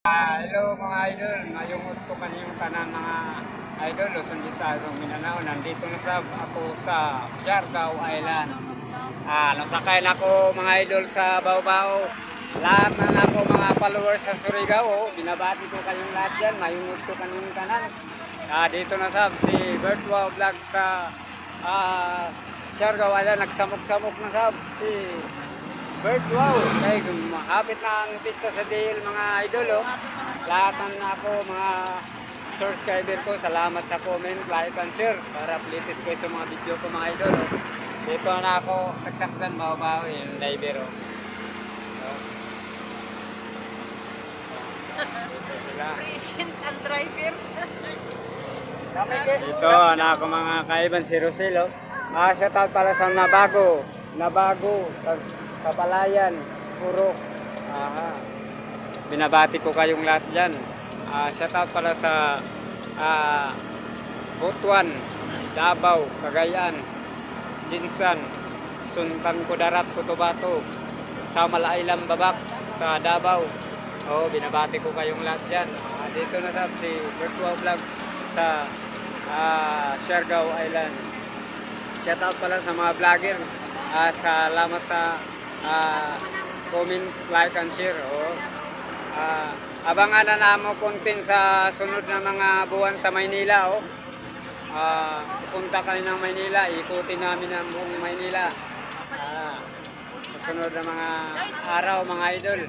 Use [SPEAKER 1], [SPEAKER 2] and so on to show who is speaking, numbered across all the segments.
[SPEAKER 1] Hello mga idol, ngayong to kanyang tanan mga idol, Luzon, Visayas, Mindanao. Nandito na ako sa Siargao Island. Nasakay na ako mga idol sa Baw-Baw. Lahat na ako mga followers sa Surigao. Binabati ko kayong lahat dyan, mayungod to kanyang tanan. Dito na si Bertwa Vlog sa Siargao Island. Nagsamok-samok na si Bertwa. Kaya mahapit na ang pista sa DL mga idol. Lahat na ako mga subscriber ko. Salamat sa comment, like and share para updated ko sa mga video ko mga idol. Dito na ako nagsaktan Baw-Baw yung diver. Dito sila.
[SPEAKER 2] Present and driver.
[SPEAKER 1] Dito na ako mga kaiban si Roselo. Shout out pala sa Nabago, Kapalayan, Purok. Binabati ko kayong lahat dyan. Shout out pala sa Butuan, Davao, Cagayan, Jinsan, Suntan Kudarat, Cotabato, Samal-Island, Babak, sa Davao. Binabati ko kayong lahat dyan. Dito na si Bertwa Vlog sa Siargao Island. Shout out pala sa mga vlogger. Salamat sa comment, like and share. Abangan na namo content sa sunod na mga buwan sa Maynila. Pupunta kami ng Maynila, ikutin namin ang buong Maynila. Sa sunod na mga araw mga idol.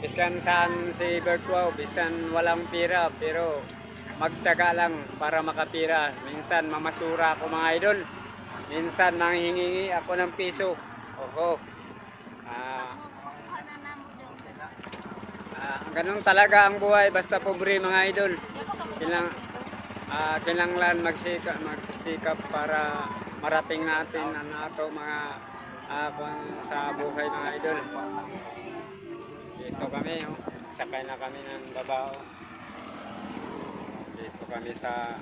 [SPEAKER 1] Bisan saan si Bertwa, bisan walang pira, pero magtyaga lang para makapira. Minsan mamasura ako mga idol. Minsan manghihingi ako ng piso. Ganun talaga ang buhay, basta pobre mga idol. Kailangan magsikap para marating natin ang ato mga sa buhay mga idol. Dito kami, sakay na kami ng Baw-Baw. Dito kami sa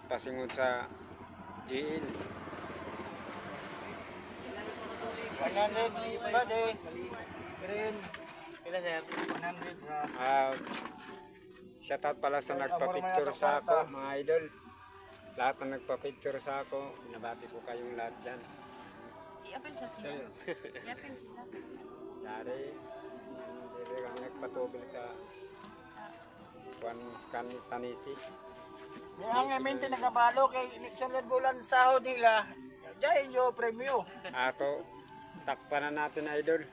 [SPEAKER 1] pasingod sa GL.
[SPEAKER 2] 100 ba de? Green. Pila sir? 100 sa.
[SPEAKER 1] Shout out pala sa nagpa-picture sa ako mga idol. Lahat na nagpa-picture sa ako, binabati ko kayong lahat dyan.
[SPEAKER 2] I-apel sa sila. I-apel sila.
[SPEAKER 1] Dari, hindi kami nagpatubil sa Tanisi.
[SPEAKER 2] Ang mente nagabalo kay sunod bulan sahod nila. Diyan yung premyo.
[SPEAKER 1] Takpan na natin idol.